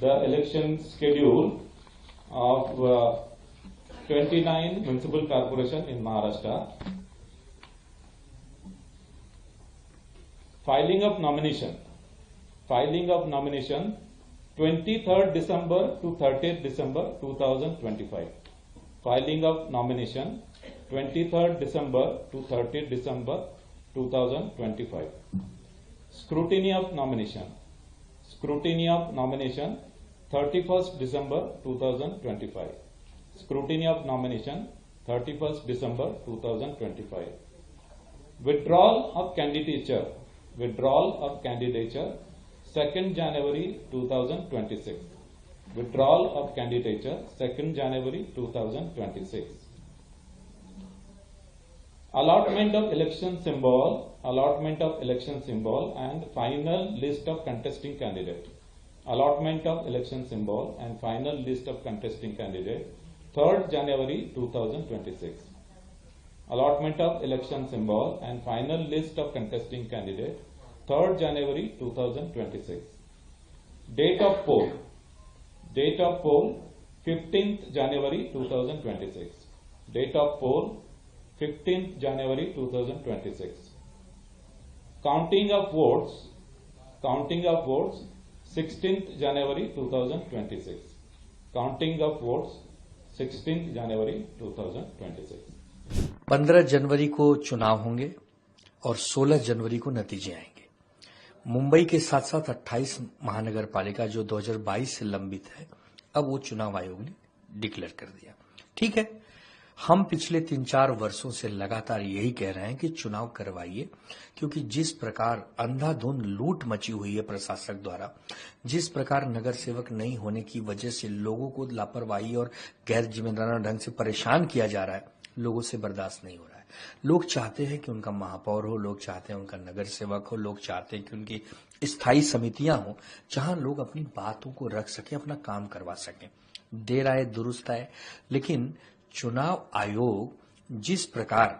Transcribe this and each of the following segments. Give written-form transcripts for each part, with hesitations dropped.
the election schedule of 29 municipal corporation in Maharashtra. Filing of nomination 23rd December to 30th December 2025. Filing of nomination 23rd December to 30th December 2025. Scrutiny of nomination 31st December 2025. Scrutiny of nomination 31st December 2025. Withdrawal of candidature 2nd January 2026. Withdrawal of candidature 2nd January 2026. Allotment of election symbol and final list of contesting candidate. Allotment of election symbol and final list of contesting candidate 3rd January 2026. Allotment of election symbol and final list of contesting candidate 3rd January 2026. Date of poll 15th January 2026. Date of poll 15th January 2026. Counting of votes 16th January 2026. Counting of votes 16th January 2026. 15 जनवरी को चुनाव होंगे और 16 जनवरी को नतीजे आएंगे। मुंबई के साथ साथ 28 महानगर पालिका जो 2022 से लंबित है, अब वो चुनाव आयोग ने डिक्लेयर कर दिया। ठीक है, हम पिछले 3-4 वर्षों से लगातार यही कह रहे हैं कि चुनाव करवाइए, क्योंकि जिस प्रकार अंधाधुंध लूट मची हुई है प्रशासक द्वारा, जिस प्रकार नगर सेवक नहीं होने की वजह से लोगों को लापरवाही और गैर जिम्मेदाराना ढंग से परेशान किया जा रहा है, लोगों से बर्दाश्त नहीं हो रहा है। लोग चाहते हैं कि उनका महापौर हो, लोग चाहते हैं उनका नगर सेवक हो, लोग चाहते हैं कि उनकी स्थायी समितियां हो जहां लोग अपनी बातों को रख सकें, अपना काम करवा सकें। देर आए दुरुस्त आए, लेकिन चुनाव आयोग जिस प्रकार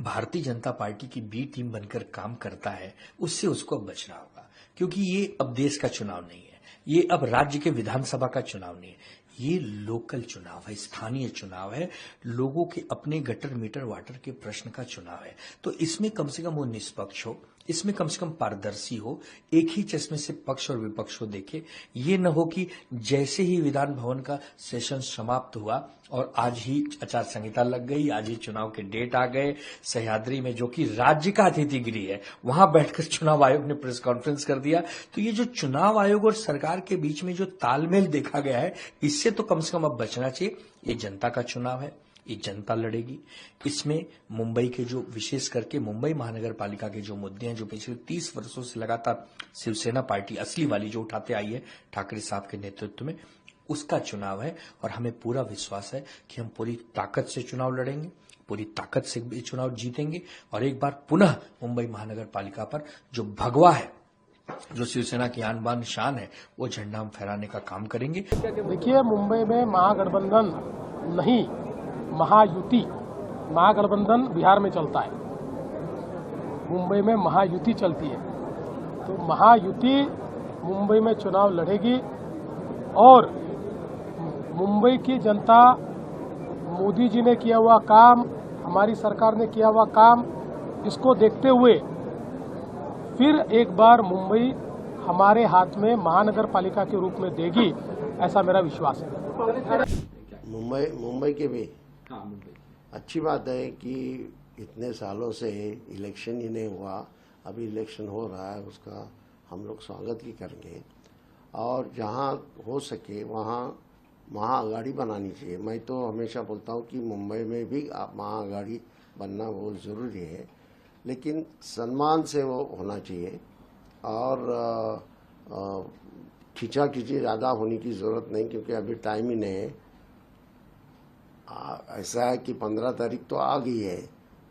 भारतीय जनता पार्टी की बी टीम बनकर काम करता है, उससे उसको अब बचना होगा, क्योंकि ये अब देश का चुनाव नहीं है, ये अब राज्य के विधानसभा का चुनाव नहीं है, ये लोकल चुनाव है, स्थानीय चुनाव है, लोगों के अपने गटर मीटर वाटर के प्रश्न का चुनाव है। तो इसमें कम से कम वो निष्पक्ष हो, इसमें कम से कम पारदर्शी हो, एक ही चश्मे से पक्ष और विपक्ष को देखे। ये न हो कि जैसे ही विधान भवन का सेशन समाप्त हुआ और आज ही आचार संहिता लग गई, आज ही चुनाव के डेट आ गए, सह्याद्री में जो कि राज्य का अतिथि गृह है, वहां बैठकर चुनाव आयोग ने प्रेस कॉन्फ्रेंस कर दिया। तो ये जो चुनाव आयोग और सरकार के बीच में जो तालमेल देखा गया है, इससे तो कम से कम अब बचना चाहिए। ये जनता का चुनाव है, ये जनता लड़ेगी। इसमें मुंबई के जो विशेष करके मुंबई महानगर पालिका के जो मुद्दे हैं, जो पिछले 30 वर्षों से लगातार शिवसेना पार्टी असली वाली जो उठाते आई है ठाकरे साहब के नेतृत्व में, उसका चुनाव है। और हमें पूरा विश्वास है कि हम पूरी ताकत से चुनाव लड़ेंगे, पूरी ताकत से भी चुनाव जीतेंगे और एक बार पुनः मुंबई महानगर पालिका पर जो भगवा है, जो शिवसेना की आन बान शान है, वो झंडा हम फहराने का काम करेंगे। देखिए, मुंबई में महागठबंधन नहीं, महायुति, महागठबंधन बिहार में चलता है, मुंबई में महायुति चलती है। तो महायुति मुंबई में चुनाव लड़ेगी और मुंबई की जनता मोदी जी ने किया हुआ काम, हमारी सरकार ने किया हुआ काम, इसको देखते हुए फिर एक बार मुंबई हमारे हाथ में महानगर पालिका के रूप में देगी, ऐसा मेरा विश्वास है। मुंबई के भी अच्छी बात है कि इतने सालों से इलेक्शन ही नहीं हुआ, अभी इलेक्शन हो रहा है, उसका हम लोग स्वागत ही करेंगे और जहां हो सके वहां महाअगाड़ी बनानी चाहिए। मैं तो हमेशा बोलता हूं कि मुंबई में भी महाअगाड़ी बनना बहुत ज़रूरी है, लेकिन सम्मान से वो होना चाहिए और खींचाखींची ज़्यादा होने की ज़रूरत नहीं, क्योंकि अभी टाइम ही नहीं है। ऐसा है कि 15 तारीख तो आ गई है,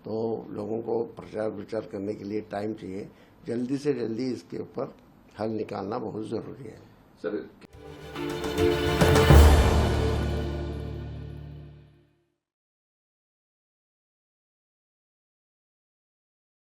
तो लोगों को प्रचार विचार करने के लिए टाइम चाहिए। जल्दी से जल्दी इसके ऊपर हल निकालना बहुत ज़रूरी है। सर